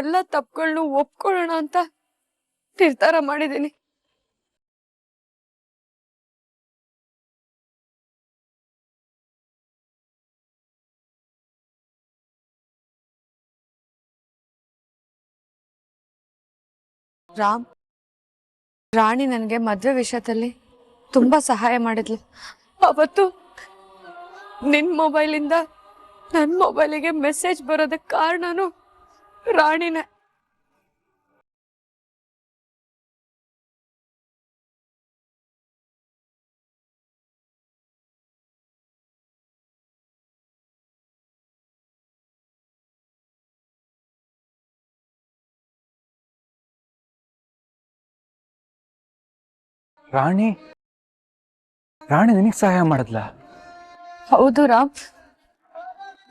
ಎಲ್ಲ ತಪ್ಪುಗಳನ್ನು ಒಪ್ಕೊಳ್ಳೋಣ ಅಂತ ನಿರ್ಧಾರ ಮಾಡಿದ್ದೀನಿ. ರಾಮ್, ರಾಣಿ ನನಗೆ ಮದ್ವೆ ವಿಷಯದಲ್ಲಿ ತುಂಬಾ ಸಹಾಯ ಮಾಡಿದ್ಲು. ಅವತ್ತು ನಿನ್ ಮೊಬೈಲಿಂದ ನನ್ನ ಮೊಬೈಲಿಗೆ ಮೆಸೇಜ್ ಬರೋದಕ್ಕೆ ಕಾರಣನು ರಾಣಿನೇ. ರಾಣಿ ರಾಣಿ ನಿನಗೆ ಸಹಾಯ ಮಾಡದ್ಲ? ಹೌದು ರಾಮ್,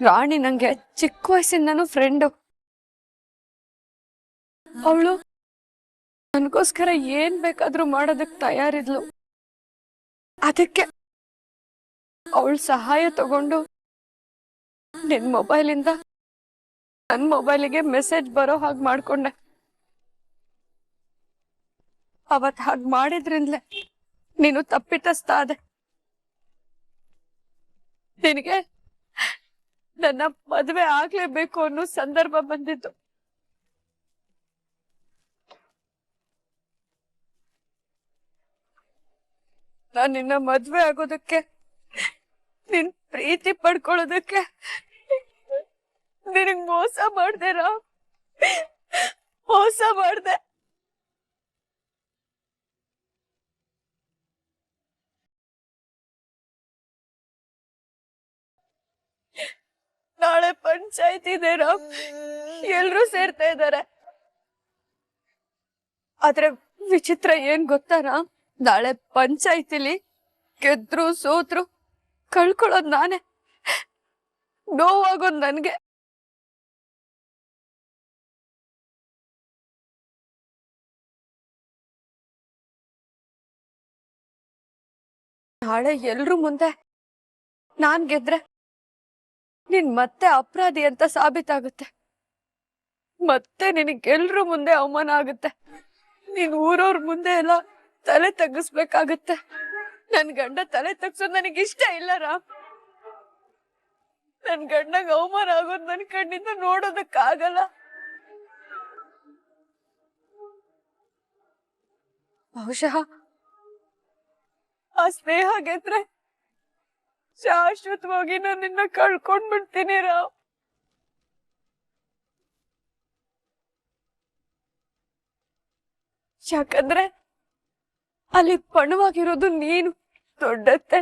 ರಾಣಿ ನಂಗೆ ಚಿಕ್ಕ ವಯಸ್ಸಿಂದನೂ ಫ್ರೆಂಡು. ಅವಳು ನನಗೋಸ್ಕರ ಏನ್ ಬೇಕಾದ್ರೂ ಮಾಡೋದಕ್ಕೆ ತಯಾರಿದ್ಲು. ಅದಕ್ಕೆ ಅವಳ ಸಹಾಯ ತಗೊಂಡು ನಿನ್ ಮೊಬೈಲಿಂದ ನನ್ನ ಮೊಬೈಲಿಗೆ ಮೆಸೇಜ್ ಬರೋ ಹಾಗೆ ಮಾಡ್ಕೊಂಡೆ. ಅವತ್ ಹಾಗೆ ಮಾಡಿದ್ರಿಂದಲೇ ನೀನು ತಪ್ಪಿತಸ್ಥಾದೆ. ನಿನಗೆ ನನ್ನ ಮದುವೆ ಆಗ್ಲೇಬೇಕು ಅನ್ನೋ ಸಂದರ್ಭ ಬಂದಿತ್ತು. ನಾನು ನಿನ್ನ ಮದ್ವೆ ಆಗೋದಕ್ಕೆ, ನಿನ್ ಪ್ರೀತಿ ಪಡ್ಕೊಳ್ಳೋದಕ್ಕೆ ನಿನಗ್ ಮೋಸ ಮಾಡ್ದೆ ರಾಮ್, ಮೋಸ ಮಾಡ್ದೆ. ನಾಳೆ ಪಂಚಾಯತ್ ಇದೆ ರಾಮ್, ಎಲ್ರೂ ಸೇರ್ತಾ ಇದ್ದಾರೆ. ಆದ್ರೆ ವಿಚಿತ್ರ ಏನ್ ಗೊತ್ತಾ ರಾಮ್, ನಾಳೆ ಪಂಚಾಯತಿಲಿ ಗೆದ್ರು ಸೋತ್ರು ಕಳ್ಕೊಳ್ಳೋದ್ ನಾನೇ, ನೋವಾಗೋದ್ ನನ್ಗೆ. ನಾಳೆ ಎಲ್ರೂ ಮುಂದೆ ನಾನ್ ಗೆದ್ರೆ ನೀನ್ ಮತ್ತೆ ಅಪರಾಧಿ ಅಂತ ಸಾಬೀತಾಗುತ್ತೆ. ಮತ್ತೆ ನಿನಗೆಲ್ರೂ ಮುಂದೆ ಅವಮಾನ ಆಗುತ್ತೆ. ನೀನ್ ಊರವ್ರ ಮುಂದೆ ಎಲ್ಲ ತಲೆ ತಗ್ಗಿಸ್ಬೇಕಾಗತ್ತೆ. ನನ್ ಗಂಡ ತಲೆ ತಗ್ಸೋದ್ ನನಗಿಷ್ಟ ಇಲ್ಲ ರಾಮ್. ನನ್ ಗಂಡಂಗ ಅವಮಾನ ಆಗೋದ್ ನನ್ ಕಣ್ಣಿಂದ ನೋಡೋದಕ್ಕಾಗಲ್ಲ. ಬಹುಶಃ ಆ ಸ್ನೇಹ ಗೆದ್ರೆ ಶಾಶ್ವತವಾಗಿ ನಾನು ನಿನ್ನ ಕಳ್ಕೊಂಡ್ಬಿಡ್ತೀನಿ ರಾಮ್. ಯಾಕಂದ್ರೆ ಅಲ್ಲಿ ಪಣವಾಗಿರೋದು ನೀನು. ದೊಡ್ಡತ್ತೆ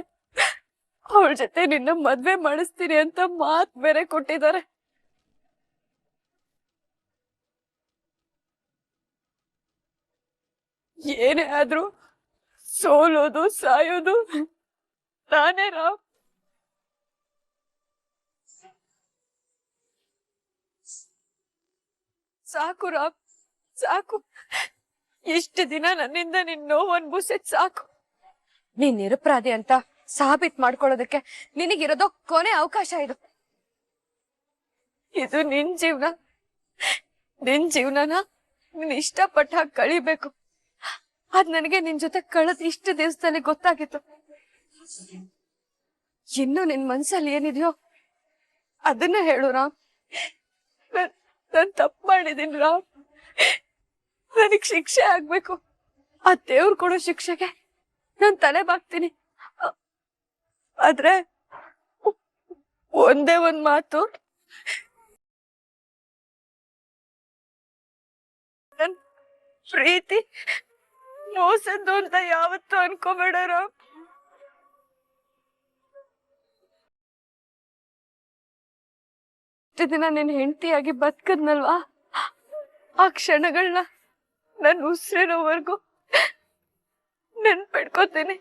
ಅವಳ ಜೊತೆ ನಿನ್ನ ಮದ್ವೆ ಮಾಡಿಸ್ತೀನಿ ಅಂತ ಮಾತ್ ಬೇರೆ ಕೊಟ್ಟಿದ್ದಾರೆ. ಏನೇ ಆದ್ರೂ ಸೋಲೋದು ಸಾಯೋದು ನಾನೇ ರಾಮ್. ಸಾಕು ರಾಮ್, ಸಾಕು. ಇಷ್ಟು ದಿನ ನನ್ನಿಂದ ನಿನ್ ನೋವು ಅನ್ಭವಿಸಿದ್ ಸಾಕು. ನೀನ್ ನಿರಪರಾಧಿ ಅಂತ ಸಾಬೀತ್ ಮಾಡ್ಕೊಳ್ಳೋದಕ್ಕೆ ನಿನಗಿರೋದು ಕೊನೆ ಅವಕಾಶ ಇದು. ಇದು ನಿನ್ ಜೀವನ, ನಿನ್ ಜೀವನನ ನೀನ್ ಇಷ್ಟಪಟ್ಟ ಹಾಗೆ ಕಳಿಬೇಕು. ಅದ್ ನನಗೆ ನಿನ್ ಜೊತೆ ಕಳೆದ ಇಷ್ಟು ದಿವಸದಲ್ಲಿ ಗೊತ್ತಾಗಿತ್ತು. ಇನ್ನು ನಿನ್ ಮನ್ಸಲ್ಲಿ ಏನಿದೆಯೋ ಅದನ್ನ ಹೇಳು ರಾಮ್. ನಾನ್ ತಪ್ಪು ಮಾಡಿದೀನಿ ರಾಮ್, ನನಗ್ ಶಿಕ್ಷೆ ಆಗ್ಬೇಕು. ಆ ದೇವ್ರು ಕೊಡೋ ಶಿಕ್ಷೆಗೆ ನಾನ್ ತಲೆ ಬಾಗ್ತೀನಿ. ಆದ್ರೆ ಒಂದೇ ಒಂದ್ ಮಾತು, ನನ್ ಪ್ರೀತಿ ಮೋಸದ್ದು ಅಂತ ಯಾವತ್ತೂ ಅನ್ಕೋಬೇಡ ರಾಮ್. ಇಷ್ಟು ದಿನ ನಿನ್ ಹೆಂಡತಿಯಾಗಿ ಬದುಕದ್ನಲ್ವಾ, ಆ ಕ್ಷಣಗಳನ್ನ ನನ್ ಉಸಿರಿರೋವರೆಗೂ ನೆನ್ಪಿಡ್ಕೋತೀನಿ.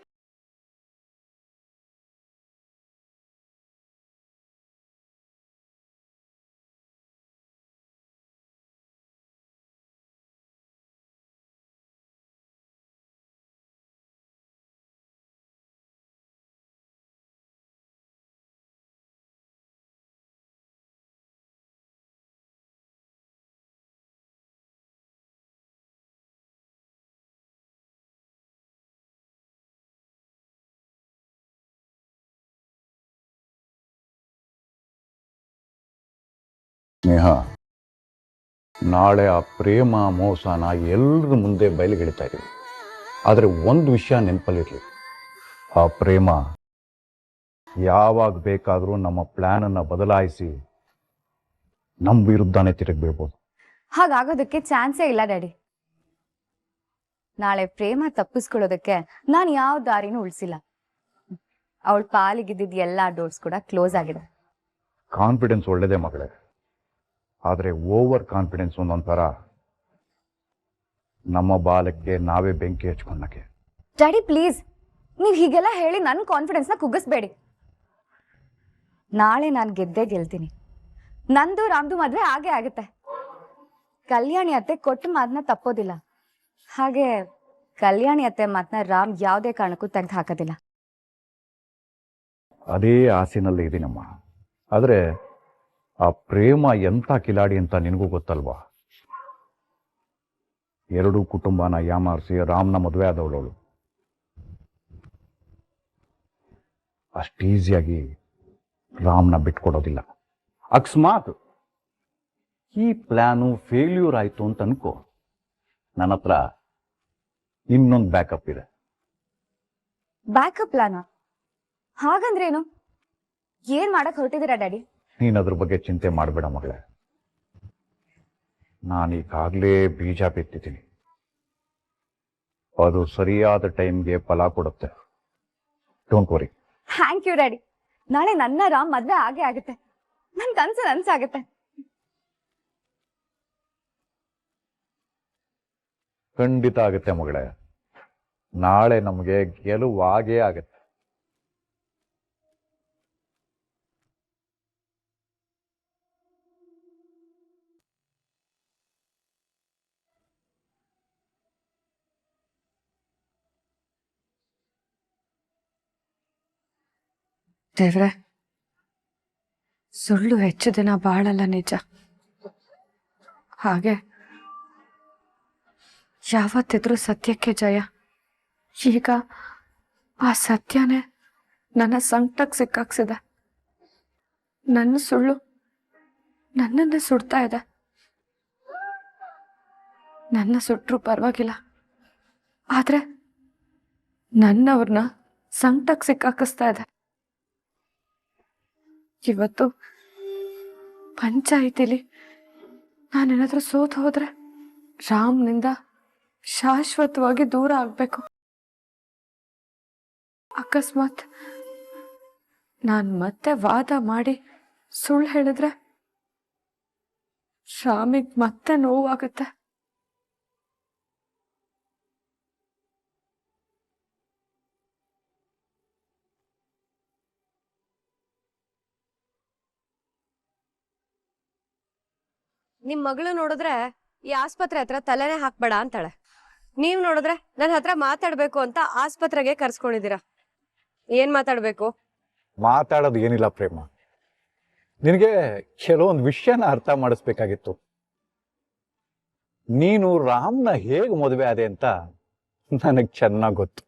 ಸ್ನೇಹ, ನಾಳೆ ಆ ಪ್ರೇಮ ಮೋಸನ ಎಲ್ಲರ ಮುಂದೆ ಬಯಲಿಗೆಳಿತಾ ಇದೀವಿ. ಆದರೆ ಒಂದು ವಿಷಯ ನೆನಪಲ್ಲಿರಲಿ, ಆ ಪ್ರೇಮ ಯಾವಾಗ ಬೇಕಾದರೂ ನಮ್ಮ ಪ್ಲಾನನ್ನು ಬದಲಾಯಿಸಿ ನಮ್ಮ ವಿರುದ್ಧನೇ ತಿರುಗಿ ಬೀಳ್ಬೋದು. ಹಾಗಾಗೋದಕ್ಕೆ ಚಾನ್ಸೇ ಇಲ್ಲ ಡ್ಯಾಡಿ. ನಾಳೆ ಪ್ರೇಮ ತಪ್ಪಿಸ್ಕೊಳ್ಳೋದಕ್ಕೆ ನಾನು ಯಾವ ದಾರಿನೂ ಉಳಿಸಿಲ್ಲ. ಅವಳ ಪಾಲಿಗಿದ್ದಿದ್ದ ಎಲ್ಲಾ ಡೋರ್ಸ್ ಕೂಡ ಕ್ಲೋಸ್ ಆಗಿದೆ. ಕಾನ್ಫಿಡೆನ್ಸ್ ಒಳ್ಳೆಯದೇ ಮಗಳೇ, ಆದರೆ ಓವರ್ ಕಾನ್ಫಿಡೆನ್ಸ್ ಒಂದೊಂಥರ ನಮ್ಮ ಬಾಲಕ್ಕೆ ನಾವೇ ಬೆಂಕಿ ಹಚ್ಕೊಂಡಕ್ಕೆ. ಡ್ಯಾಡಿ ಪ್ಲೀಸ್, ನೀವು ಹೀಗೆಲ್ಲ ಹೇಳಿ ನನ್ನ ಕಾನ್ಫಿಡೆನ್ಸ್ನ ಕುಗ್ಗಿಸ್ಬೇಡಿ. ನಾಳೆ ನಾನು ಗೆದ್ದೇ ಗೆಲ್ತೀನಿ. ನಂದು ರಾಮ್ದು ಮದ್ವೆ ಆಗೇ ಆಗುತ್ತೆ. ಕಲ್ಯಾಣಿ ಅತ್ತೆ ಕೊಟ್ಟ ಮಾತನ್ನ ತಪ್ಪೋದಿಲ್ಲ. ಹಾಗೆ ಕಲ್ಯಾಣಿ ಅತ್ತೆ ಮಾತನ್ನ ರಾಮ್ ಯಾವುದೇ ಕಾರಣಕ್ಕೂ ತೆಗೆದು ಹಾಕೋದಿಲ್ಲ. ಅದೇ ಆಸೆನಲ್ಲಿ ಇದೀನಮ್ಮ. ಆದರೆ ಆ ಪ್ರೇಮ ಎಂಥ ಕಿಲಾಡಿ ಅಂತ ನಿನಗೂ ಗೊತ್ತಲ್ವಾ? ಎರಡೂ ಕುಟುಂಬನ ಯಾಮಾರಿಸಿ ರಾಮ್ನ ಮದುವೆ ಆದವಳವಳು. ಅಷ್ಟು ಈಸಿಯಾಗಿ ರಾಮ್ನ ಬಿಟ್ಕೊಡೋದಿಲ್ಲ. ಅಕಸ್ಮಾತ್ ಈ ಪ್ಲಾನು ಫೇಲ್ಯೂರ್ ಆಯಿತು ಅಂತ ಅನ್ಕೋ, ನನ್ನ ಹತ್ರ ಇನ್ನೊಂದು ಬ್ಯಾಕಪ್ ಇದೆ. ಬ್ಯಾಕಪ್ ಪ್ಲಾನ? ಹಾಗಂದ್ರೇನು? ಏನ್ ಮಾಡಕ್ ಹೊರಟಿದ್ದೀರಾ ಡ್ಯಾಡಿ? ನೀನು ಅದ್ರ ಬಗ್ಗೆ ಚಿಂತೆ ಮಾಡಬೇಡ ಮಗಳೇ. ನಾನೀಗಾಗಲೇ ಬೀಜ ಬಿತ್ತಿದ್ದೀನಿ. ಅದು ಸರಿಯಾದ ಟೈಮ್ಗೆ ಫಲ ಕೊಡುತ್ತೆ. Don't worry. Thank you daddy. ನಾಳೆ ನನ್ನ ರಾಮ್ ಮದ್ವೆ ಆಗೇ ಆಗುತ್ತೆ. ನನ್ ಕನ್ಸು ನನ್ಸಾಗುತ್ತೆ. ಖಂಡಿತ ಆಗುತ್ತೆ ಮಗಳೇ. ನಾಳೆ ನಮಗೆ ಗೆಲುವು ಆಗೇ ಆಗತ್ತೆ. ದೇವ್ರೆ, ಸುಳ್ಳು ಹೆಚ್ಚು ದಿನ ಬಾಳಲ್ಲ ನಿಜ. ಹಾಗೆ ಯಾವತ್ತಿದ್ರೂ ಸತ್ಯಕ್ಕೆ ಜಯ. ಈಗ ಆ ಸತ್ಯನೇ ನನ್ನ ಸಂಕಟಕ್ಕೆ ಸಿಕ್ಕಾಕ್ಸಿದೆ. ನನ್ನ ಸುಳ್ಳು ನನ್ನನ್ನೇ ಸುಡ್ತಾ ಇದೆ. ನನ್ನ ಸುಟ್ಟರು ಪರವಾಗಿಲ್ಲ, ಆದ್ರೆ ನನ್ನವ್ರನ್ನ ಸಂಕಟಕ್ಕೆ ಸಿಕ್ಕಾಕಿಸ್ತಾ ಇದೆ. ಇವತ್ತು ಪಂಚಾಯಿತಿಲಿ ನಾನೇನಾದ್ರೂ ಸೋತ್ ಹೋದ್ರೆ ರಾಮ್ನಿಂದ ಶಾಶ್ವತವಾಗಿ ದೂರ ಆಗ್ಬೇಕು. ಅಕಸ್ಮಾತ್ ನಾನ್ ಮತ್ತೆ ವಾದ ಮಾಡಿ ಸುಳ್ಳು ಹೇಳಿದ್ರೆ ರಾಮಿಗ್ ಮತ್ತೆ ನೋವಾಗುತ್ತೆ. ನಿಮ್ ಮಗಳು ನೋಡಿದ್ರೆ ಈ ಆಸ್ಪತ್ರೆ ಹತ್ರ ತಲೆನೇ ಹಾಕ್ಬೇಡ ಅಂತಾಳೆ. ನೀವ್ ನೋಡಿದ್ರೆ ನನ್ನ ಹತ್ರ ಮಾತಾಡ್ಬೇಕು ಅಂತ ಆಸ್ಪತ್ರೆಗೆ ಕರ್ಸ್ಕೊಂಡಿದ್ದೀರಾ. ಏನ್ ಮಾತಾಡ್ಬೇಕು? ಮಾತಾಡೋದು ಏನಿಲ್ಲ ಪ್ರೇಮ, ನಿನಗೆ ಕೆಲವೊಂದು ವಿಷಯನ ಅರ್ಥ ಮಾಡಿಸ್ಬೇಕಾಗಿತ್ತು. ನೀನು ರಾಮ್ನ ಹೇಗೆ ಮದುವೆ ಆದೆ ಅಂತ ನನಗೆ ಚೆನ್ನಾಗಿ ಗೊತ್ತು.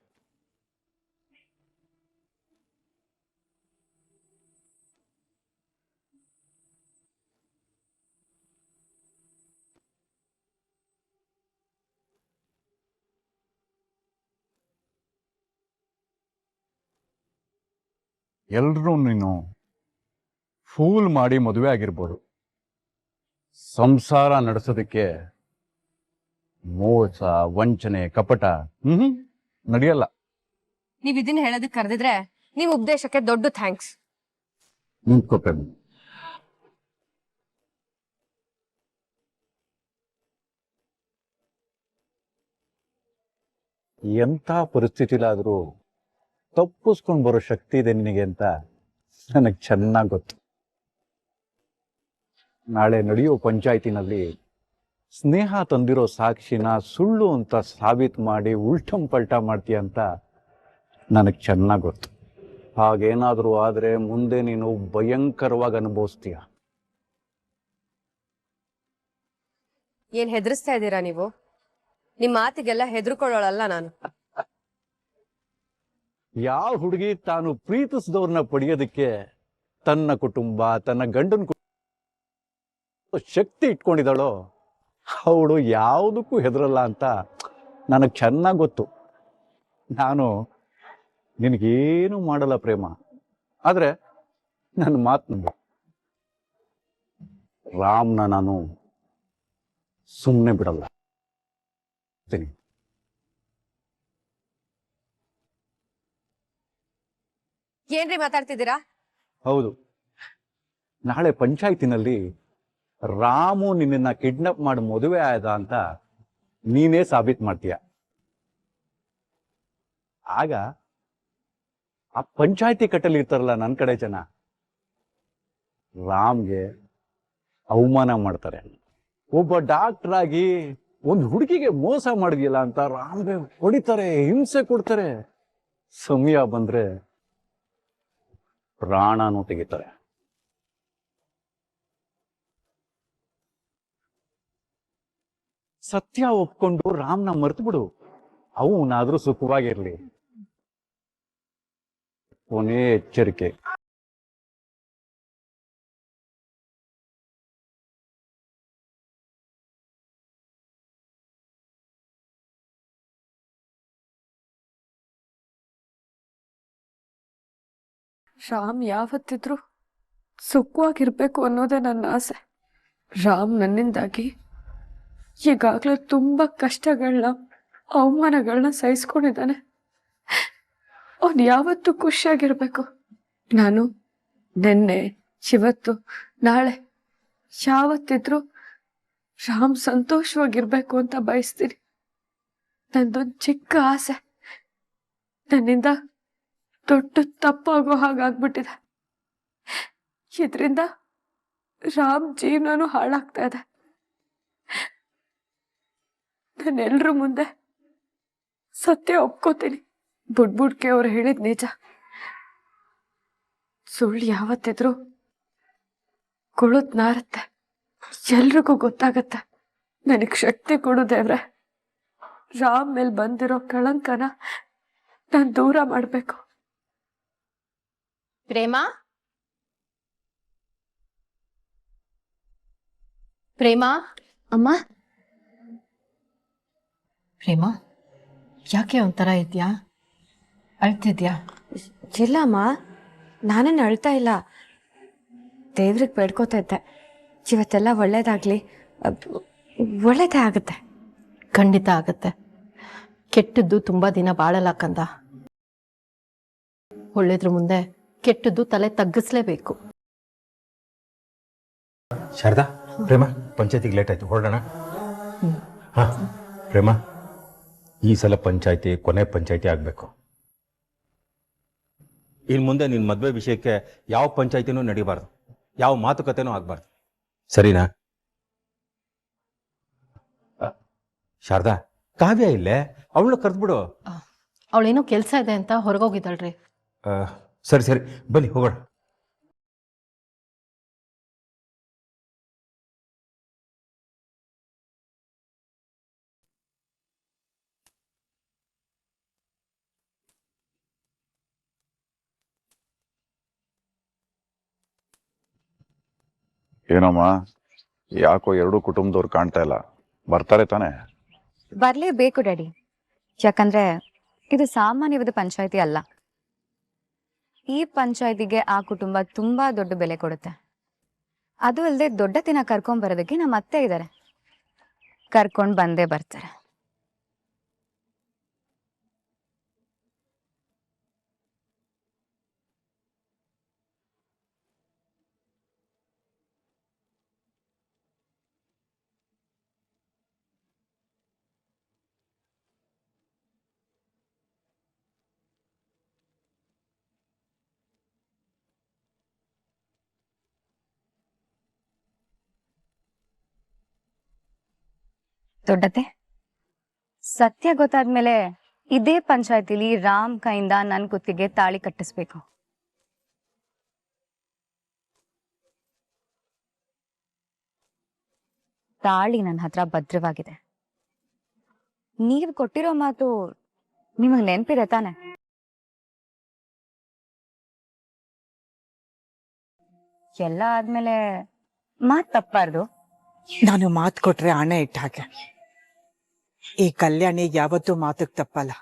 ಎಲ್ರೂ ನೀನು ಫೂಲ್ ಮಾಡಿ ಮದುವೆ ಆಗಿರ್ಬೋದು. ಸಂಸಾರ ನಡೆಸೋದಕ್ಕೆ ಮೋಸ, ವಂಚನೆ, ಕಪಟ ನಡೆಯಲ್ಲ. ನೀವ್ ಇದನ್ನ ಹೇಳೋದಕ್ಕೆ ಕರೆದಿದ್ರೆ ನೀವ್ ಉಪದೇಶಕ್ಕೆ ದೊಡ್ಡ ಥ್ಯಾಂಕ್ಸ್. ನಿಂತ್ಕೋ ಪ್ರೇಮ. ಎಂಥ ಪರಿಸ್ಥಿತಿಲಾದರೂ ತಪ್ಪಿಸ್ಕೊಂಡು ಬರೋ ಶಕ್ತಿ ಇದೆ ನಿನಗೆ ಅಂತ ನನಗೆ ಚೆನ್ನಾಗಿ ಗೊತ್ತು. ನಾಳೆ ನಡೆಯೋ ಪಂಚಾಯತಿನಲ್ಲಿ ಸ್ನೇಹ ತಂದಿರೋ ಸಾಕ್ಷಿನ ಸುಳ್ಳು ಅಂತ ಸಾಬೀತು ಮಾಡಿ ಉಲ್ಟಂ ಪಲ್ಟ ಮಾಡ್ತೀಯ ಅಂತ ನನಗೆ ಚೆನ್ನಾಗಿ ಗೊತ್ತು. ಹಾಗೇನಾದರೂ ಆದರೆ ಮುಂದೆ ನೀನು ಭಯಂಕರವಾಗಿ ಅನುಭವಿಸ್ತೀಯ. ಏನ್ ಹೆದರ್ಸ್ತಾ ಇದ್ದೀರಾ ನೀವು? ನಿಮ್ ಮಾತಿಗೆಲ್ಲ ಹೆದರ್ಕೊಳ್ಳೋಳಲ್ಲ ನಾನು. ಯಾವ ಹುಡುಗಿ ತಾನು ಪ್ರೀತಿಸಿದವ್ರನ್ನ ಪಡೆಯೋದಕ್ಕೆ ತನ್ನ ಕುಟುಂಬ, ತನ್ನ ಗಂಡನ ಶಕ್ತಿ ಇಟ್ಕೊಂಡಿದ್ದಾಳೋ ಅವಳು ಯಾವುದಕ್ಕೂ ಹೆದರಲ್ಲ ಅಂತ ನನಗೆ ಚೆನ್ನಾಗಿ ಗೊತ್ತು. ನಾನು ನಿನಗೇನು ಮಾಡಲ್ಲ ಪ್ರೇಮ, ಆದರೆ ನನ್ನ ಮಾತು ನಂಬು. ರಾಮ್ನ ನಾನು ಸುಮ್ಮನೆ ಬಿಡಲ್ಲ. ಏನ್ರಿ ಮಾತಾಡ್ತಿದ್ದೀರಾ? ಹೌದು, ನಾಳೆ ಪಂಚಾಯತಿನಲ್ಲಿ ರಾಮು ನಿನ್ನನ್ನು ಕಿಡ್ನಾಪ್ ಮಾಡಿ ಮದುವೆ ಆದ ಅಂತ ನೀನೇ ಸಾಬೀತು ಮಾಡ್ತೀಯ. ಆಗ ಆ ಪಂಚಾಯತಿ ಕಟ್ಟಲ್ಲಿ ಇರ್ತಾರಲ್ಲ ನನ್ನ ಕಡೆ ಜನ, ರಾಮ್ಗೆ ಅವಮಾನ ಮಾಡ್ತಾರೆ. ಒಬ್ಬ ಡಾಕ್ಟರ್ ಆಗಿ ಒಂದು ಹುಡುಗಿಗೆ ಮೋಸ ಮಾಡಿದ್ಯಲ್ಲ ಅಂತ ರಾಮ್ಗೆ ಹೊಡಿತಾರೆ, ಹಿಂಸೆ ಕೊಡ್ತಾರೆ. ಸಮಯ ಬಂದ್ರೆ ಪ್ರಾಣನೂ ತೆಗಿತಾರೆ. ಸತ್ಯ ಒಪ್ಕೊಂಡು ರಾಮ್ನ ಮರ್ತು ಬಿಡು, ಅವನಾದ್ರೂ ಸುಖವಾಗಿರ್ಲಿ. ಕೊನೆ ಎಚ್ಚರಿಕೆ, ರಾಮ್ ಯಾವತ್ತಿದ್ರು ಸುಖವಾಗಿರ್ಬೇಕು ಅನ್ನೋದೇ ನನ್ನ ಆಸೆ. ರಾಮ್ ನನ್ನಿಂದಾಗಿ ಈಗಾಗಲೇ ತುಂಬಾ ಕಷ್ಟಗಳನ್ನ ಅವಮಾನಗಳನ್ನ ಸಹಿಸ್ಕೊಂಡಿದ್ದಾನೆ. ಅವನು ಯಾವತ್ತೂ ಖುಷಿಯಾಗಿರ್ಬೇಕು. ನಾನು ನಿನ್ನೆ, ಇವತ್ತು, ನಾಳೆ ಯಾವತ್ತಿದ್ರು ರಾಮ್ ಸಂತೋಷವಾಗಿರ್ಬೇಕು ಅಂತ ಬಯಸ್ತೀನಿ. ನಂದೊಂದು ಚಿಕ್ಕ ಆಸೆ ನನ್ನಿಂದ ದೊಡ್ಡ ತಪ್ಪಾಗೋ ಹಾಗಾಗ್ಬಿಟ್ಟಿದೆ. ಇದರಿಂದ ರಾಮ್ ಜೀವನನೂ ಹಾಳಾಗ್ತಾ ಇದೆ. ನಾನೆಲ್ರ ಮುಂದೆ ಸತ್ಯ ಒಪ್ಕೋತೀನಿ. ಬುಡ್ಬುಡ್ಕೆ ಅವ್ರು ಹೇಳಿದ್ ನಿಜ. ಸುಳ್ಳು ಯಾವತ್ತಿದ್ರು ಕೊಳುತ್ ನಾರತ್ತೆ, ಎಲ್ರಿಗೂ ಗೊತ್ತಾಗತ್ತೆ. ನನಗ್ ಶಕ್ತಿ ಕೊಡು ದೇವ್ರೆ. ರಾಮ್ ಮೇಲ್ ಬಂದಿರೋ ಕಳಂಕನ ನಾನ್ ದೂರ ಮಾಡ್ಬೇಕು. ಪ್ರೇಮ, ಪ್ರೇಮ, ಅಮ್ಮ, ಪ್ರೇಮ, ಯಾಕೆ ಒಂಥರ ಇದ್ಯಾ? ಅಳ್ತಿದ್ಯಾ? ಇಲ್ಲಮ್ಮ, ನಾನೇನು ಅಳ್ತಾ ಇಲ್ಲ. ದೇವ್ರಿಗೆ ಬೇಡ್ಕೋತಾ ಇದ್ದೆ, ಇವತ್ತೆಲ್ಲ ಒಳ್ಳೇದಾಗ್ಲಿ, ಒಳ್ಳೇದೇ ಆಗುತ್ತೆ. ಖಂಡಿತ ಆಗತ್ತೆ. ಕೆಟ್ಟದ್ದು ತುಂಬಾ ದಿನ ಬಾಳಲ್ಲ ಕಂದ. ಒಳ್ಳೇದ್ರ ಮುಂದೆ ಕೆಟ್ಟದ್ದು ತಲೆ ತಗ್ಗಿಸ್ಲೇಬೇಕು. ಶಾರದಾ, ಪ್ರೇಮ, ಪಂಚಾಯತಿಗೆ ಲೇಟ್ ಆಯ್ತು, ಹೊರಡೋಣ. ಹಾ ಪ್ರೇಮ, ಈ ಸಲ ಪಂಚಾಯತಿ ಕೊನೆ ಪಂಚಾಯತಿ ಆಗಬೇಕು. ಇನ್ನು ಮುಂದೆ ನಿನ್ನ ಮದುವೆ ವಿಷಯಕ್ಕೆ ಯಾವ ಪಂಚಾಯತಿನೂ ನಡೀಬಾರ್ದು, ಯಾವ ಮಾತುಕತೆನೂ ಆಗಬಾರ್ದು, ಸರಿನಾ? ಶಾರದಾ, ಕಾವ್ಯ ಇಲ್ಲೇ, ಅವಳು ಕರೆದ್ಬಿಡು. ಅವಳೇನೋ ಕೆಲಸ ಇದೆ ಅಂತ ಹೊರಗೋಗಿದ್ದಾಳ್ರಿ. ಸರಿ ಸರಿ, ಬನ್ನಿ ಹೋಗೋಣ. ಏನಮ್ಮ, ಯಾಕೋ ಎರಡೂ ಕುಟುಂಬದವ್ರು ಕಾಣ್ತಾ ಇಲ್ಲ? ಬರ್ತಾರೆ ತಾನೆ? ಬರ್ಲೇಬೇಕು ಡ್ಯಾಡಿ. ಯಾಕಂದ್ರೆ ಇದು ಸಾಮಾನ್ಯವಾದ ಪಂಚಾಯತಿ ಅಲ್ಲ. ಈ ಪಂಚಾಯತಿಗೆ ಆ ಕುಟುಂಬ ತುಂಬಾ ದೊಡ್ಡ ಬೆಲೆ ಕೊಡುತ್ತೆ. ಅದು ಅಲ್ಲದೆ ದೊಡ್ಡ ದಿನ ಕರ್ಕೊಂಡ್ ಬರೋದಕ್ಕೆ ನಮ್ಮ ಅತ್ತೆ ಇದ್ದಾರೆ, ಕರ್ಕೊಂಡ್ ಬಂದೇ ಬರ್ತಾರೆ. ದೊಡ್ಡತೆ, ಸತ್ಯ ಗೊತ್ತಾದ್ಮೇಲೆ ಇದೇ ಪಂಚಾಯತಿಲಿ ರಾಮ್ ಕೈಯಿಂದ ನನ್ ಕುತ್ತಿಗೆ ತಾಳಿ ಕಟ್ಟಿಸ್ಬೇಕು. ತಾಳಿ ನನ್ನ ಹತ್ರ ಭದ್ರವಾಗಿದೆ. ನೀವ್ ಕೊಟ್ಟಿರೋ ಮಾತು ನಿಮಗ್ ನೆನ್ಪಿದೆ ತಾನೆ? ಎಲ್ಲ ಆದ್ಮೇಲೆ ಮಾತ್ ತಪ್ಪಾರ್ದು. ನಾನು ಮಾತು ಕೊಟ್ರೆ ಆಣೆ ಇಟ್ಟ ಹಾಗೆ. ಈ ಕಲ್ಯಾಣಿ ಯಾವತ್ತೂ ಮಾತಕ್ ತಪ್ಪಲ್ಲ.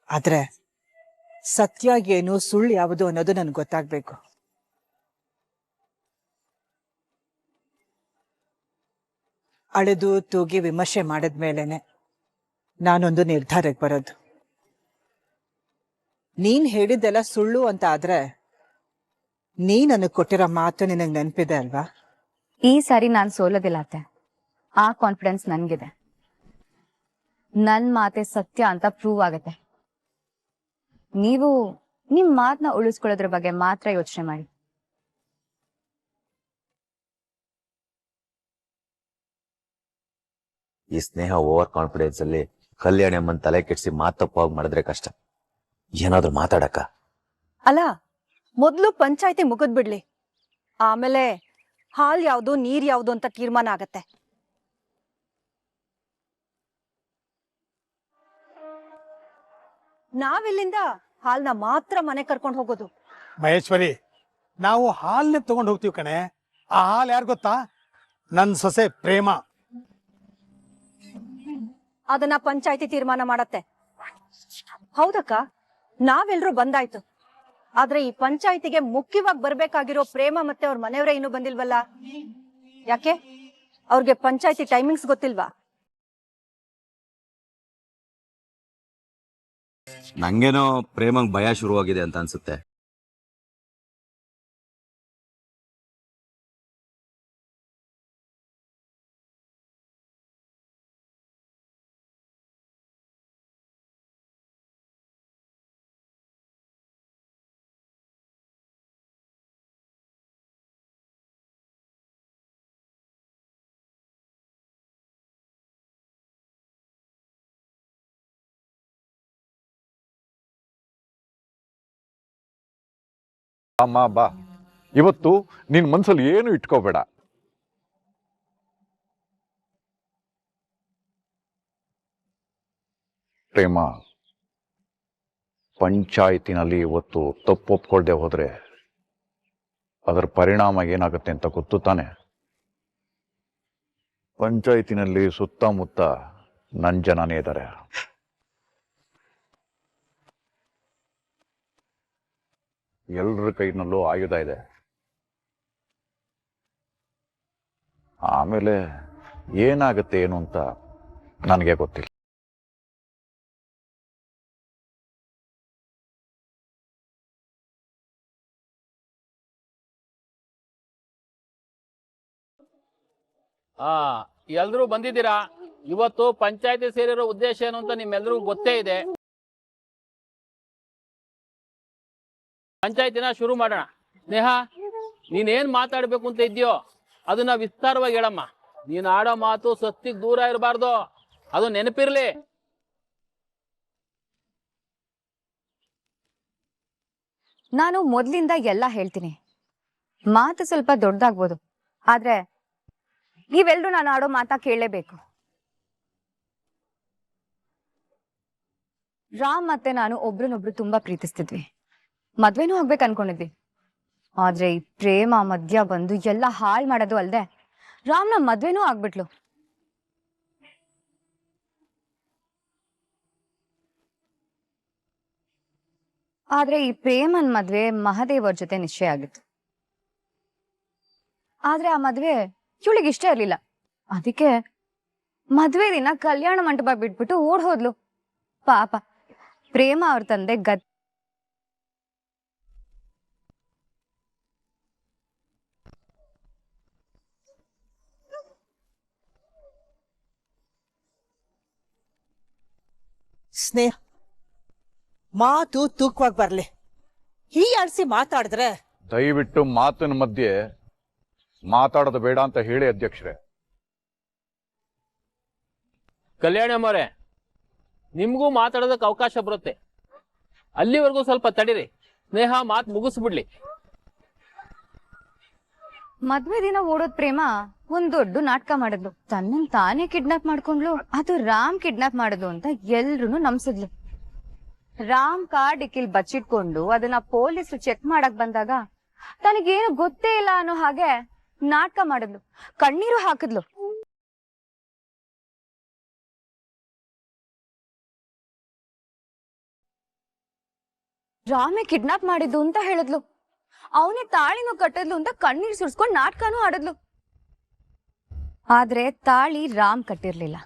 ಆದ್ರೆ ಸತ್ಯ ಏನು ಸುಳ್ಳು ಯಾವುದು ಅನ್ನೋದು ನನ್ಗೆ ಗೊತ್ತಾಗ್ಬೇಕು. ಅಳೆದು ತೂಗಿ ವಿಮರ್ಶೆ ಮಾಡಿದ್ಮೇಲೆನೆ ನಾನೊಂದು ನಿರ್ಧಾರಕ್ಕೆ ಬರೋದು. ನೀನ್ ಹೇಳಿದ್ದೆಲ್ಲ ಸುಳ್ಳು ಅಂತ ಆದ್ರೆ ನೀ ನನಗ್ ಕೊಟ್ಟಿರೋ ಮಾತು ನಿನಗ್ ನೆನಪಿದೆ ಅಲ್ವಾ? ಈ ಸಾರಿ ನಾನು ಸೋಲೋದಿಲ್ಲ ಅತ್ತೆ. ಆ ಕಾನ್ಫಿಡೆನ್ಸ್ ನನ್ಗಿದೆ. ನನ್ ಮಾತೆ ಸತ್ಯ ಅಂತ ಪ್ರೂವ್ ಆಗತ್ತೆ. ನೀವು ನಿಮ್ ಮಾತನ್ನ ಉಳಿಸ್ಕೊಳ್ಳೋದ್ರ ಬಗ್ಗೆ ಮಾತ್ರ ಯೋಚನೆ ಮಾಡಿ. ಈ ಸ್ನೇಹ ಓವರ್ ಕಾನ್ಫಿಡೆನ್ಸ್ ಅಲ್ಲಿ ಕಲ್ಯಾಣಿ ಅಮ್ಮನ್ ತಲೆ ಕೆಡ್ಸಿ ಮಾತ್ ತಪ್ಪಾಗಿ ಮಾಡಿದ್ರೆ ಕಷ್ಟ. ಏನಾದ್ರು ಮಾತಾಡಕ್ಕ. ಅಲ್ಲ, ಮೊದ್ಲು ಪಂಚಾಯ್ತಿ ಮುಗಿದ್ ಬಿಡ್ಲಿ, ಆಮೇಲೆ ಹಾಲ್ ಯಾವ್ದು ನೀರ್ ಯಾವ್ದು ಅಂತ ತೀರ್ಮಾನ ಆಗತ್ತೆ. ನಾವಿಲ್ಲಿಂದ ಹಾಲ್ನ ಮಾತ್ರ ಮನೆ ಕರ್ಕೊಂಡು ಹೋಗೋದು. ಮಹೇಶ್ವರಿ, ನಾವು ಹಾಲ್ನೇ ತಗೊಂಡು ಹೋಗ್ತೀವಿ ಕಣೆ. ಆ ಹಾಲ್ ಯಾರು ಗೊತ್ತಾ? ನನ್ ಸೊಸೆ ಪ್ರೇಮ. ಅದನ್ನ ಪಂಚಾಯ್ತಿ ತೀರ್ಮಾನ ಮಾಡತ್ತೆ. ಹೌದಕ್ಕ, ನಾವೆಲ್ರೂ ಬಂದಾಯ್ತು. ಆದ್ರೆ ಈ ಪಂಚಾಯ್ತಿಗೆ ಮುಖ್ಯವಾಗಿ ಬರ್ಬೇಕಾಗಿರೋ ಪ್ರೇಮ ಮತ್ತೆ ಅವ್ರ ಮನೆಯವರೇ ಇನ್ನೂ ಬಂದಿಲ್ವಲ್ಲ? ಯಾಕೆ? ಅವ್ರಿಗೆ ಪಂಚಾಯ್ತಿ ಟೈಮಿಂಗ್ಸ್ ಗೊತ್ತಿಲ್ವಾ? ನಂಗೇನೋ ಪ್ರೇಮಂಗ್ ಭಯ ಶುರುವಾಗಿದೆ ಅಂತ ಅನ್ಸುತ್ತೆ. ಅಮ್ಮ ಬಾ, ಇವತ್ತು ನಿನ್ ಮನ್ಸಲ್ಲಿ ಏನು ಇಟ್ಕೋಬೇಡ. ಪ್ರೇಮ, ಪಂಚಾಯತಿನಲ್ಲಿ ಇವತ್ತು ತಪ್ಪು ಒಪ್ಕೊಳ್ದೆ ಹೋದ್ರೆ ಅದರ ಪರಿಣಾಮ ಏನಾಗುತ್ತೆ ಅಂತ ಗೊತ್ತು ತಾನೆ? ಪಂಚಾಯತಿನಲ್ಲಿ ಸುತ್ತಮುತ್ತ ನನ್ ಜನನೇ ಇದ್ದಾರೆ. ಎಲ್ಲರ ಕೈನಲ್ಲೂ ಆಯುಧ ಇದೆ. ಆಮೇಲೆ ಏನಾಗುತ್ತೆ ಏನು ಅಂತ ನನಗೆ ಗೊತ್ತಿಲ್ಲ. ಎಲ್ರೂ ಬಂದಿದ್ದೀರಾ. ಇವತ್ತು ಪಂಚಾಯತಿ ಸೇರಿರೋ ಉದ್ದೇಶ ಏನು ಅಂತ ನಿಮ್ಮೆಲ್ರಿಗೂ ಗೊತ್ತೇ ಇದೆ. ಪಂಚಾಯತಿನ ಶುರು ಮಾಡೋಣ. ಸ್ನೇಹ, ನೀನೇನ್ ಮಾತಾಡ್ಬೇಕು ಅಂತ ಇದೆಯೋ ಅದನ್ನ ವಿಸ್ತಾರವಾಗಿ ಹೇಳಮ್ಮ. ನೀನ್ ಆಡೋ ಮಾತು ಸತ್ಯಕ್ಕೆ ದೂರ ಇರಬಾರ್ದು, ಅದು ನೆನಪಿರ್ಲಿ. ನಾನು ಮೊದ್ಲಿಂದ ಎಲ್ಲ ಹೇಳ್ತೀನಿ. ಮಾತು ಸ್ವಲ್ಪ ದೊಡ್ಡದಾಗ್ಬೋದು, ಆದ್ರೆ ನೀವೆಲ್ರೂ ನಾನು ಆಡೋ ಮಾತಾ ಕೇಳಲೇಬೇಕು. ರಾಮ್ ಮತ್ತೆ ನಾನು ಒಬ್ರನ್ನೊಬ್ರು ತುಂಬಾ ಪ್ರೀತಿಸ್ತಿದ್ವಿ. ಮದ್ವೆನೂ ಆಗ್ಬೇಕು ಅನ್ಕೊಂಡಿದ್ವಿ. ಆದ್ರೆ ಈ ಪ್ರೇಮ ಮಧ್ಯ ಬಂದು ಎಲ್ಲ ಹಾಳ್ ಮಾಡೋದು ಅಲ್ದೆ ರಾಮ್ನ ಮದ್ವೆನೂ ಆಗ್ಬಿಟ್ಲು. ಆದ್ರೆ ಈ ಪ್ರೇಮನ್ ಮದ್ವೆ ಮಹದೇವ್ ಅವ್ರ ಜೊತೆ ನಿಶ್ಚಯ ಆಗಿತ್ತು. ಆದ್ರೆ ಆ ಮದ್ವೆ ಇವಳಿಗೆ ಇಷ್ಟ ಇರ್ಲಿಲ್ಲ. ಅದಕ್ಕೆ ಮದ್ವೆ ದಿನ ಕಲ್ಯಾಣ ಮಂಟಪ ಬಿಟ್ಬಿಟ್ಟು ಓಡ್ ಹೋದ್ಲು. ಪಾಪ ಪ್ರೇಮ ಅವ್ರ ತಂದೆ ಸ್ನೇಹ, ಮಾತು ತೂಕವಾಗಿ ಬರ್ಲಿ. ಹೀಯಾಡ್ಸಿ ಮಾತಾಡಿದ್ರೆ ದಯವಿಟ್ಟು ಮಾತಿನ ಮಧ್ಯೆ ಮಾತಾಡೋದು ಬೇಡ ಅಂತ ಹೇಳಿ ಅಧ್ಯಕ್ಷರೇ. ಕಲ್ಯಾಣಿ ಅಮ್ಮವ್ರೆ, ನಿಮ್ಗೂ ಮಾತಾಡೋದಕ್ಕೆ ಅವಕಾಶ ಬರುತ್ತೆ. ಅಲ್ಲಿವರೆಗೂ ಸ್ವಲ್ಪ ತಡೀರಿ. ಸ್ನೇಹ ಮಾತು ಮುಗಿಸ್ಬಿಡ್ಲಿ. ಮದ್ವೆ ದಿನ ಓಡೋದ್ ಪ್ರೇಮ ಒಂದ್ ದೊಡ್ಡ ನಾಟಕ ಮಾಡಿದ್ಲು. ತನ್ನನ್ ತಾನೇ ಕಿಡ್ನಾಪ್ ಮಾಡ್ಕೊಂಡ್ಲು. ಅದು ರಾಮ್ ಕಿಡ್ನಾಪ್ ಮಾಡುದು ಅಂತ ಎಲ್ರು ನಂಬಿಸಿದ್ಲು. ರಾಮ್ ಕಾರ್ ಡಿಕ್ಕಿಲ್ ಬಚ್ಚಿಟ್ಕೊಂಡು ಅದನ್ನ ಪೊಲೀಸರು ಚೆಕ್ ಮಾಡಕ್ ಬಂದಾಗ ತನಗೇನು ಗೊತ್ತೇ ಇಲ್ಲ ಅನ್ನೋ ಹಾಗೆ ನಾಟಕ ಮಾಡಿದ್ಲು, ಕಣ್ಣೀರು ಹಾಕಿದ್ಲು. ರಾಮೇ ಕಿಡ್ನಾಪ್ ಮಾಡಿದ್ದು ಅಂತ ಹೇಳಿದ್ಲು. ಅವನೇ ತಾಳಿನೂ ಕಟ್ಟಿದ್ಲು ಅಂತ ಕಣ್ಣೀರ್ ಸುರ್ಸ್ಕೊಂಡ್ ನಾಟಕನೂ ಆಡಿದ್ಲು. ಆದ್ರೆ ತಾಳಿ ರಾಮ್ ಕಟ್ಟಿರ್ಲಿಲ್ಲ.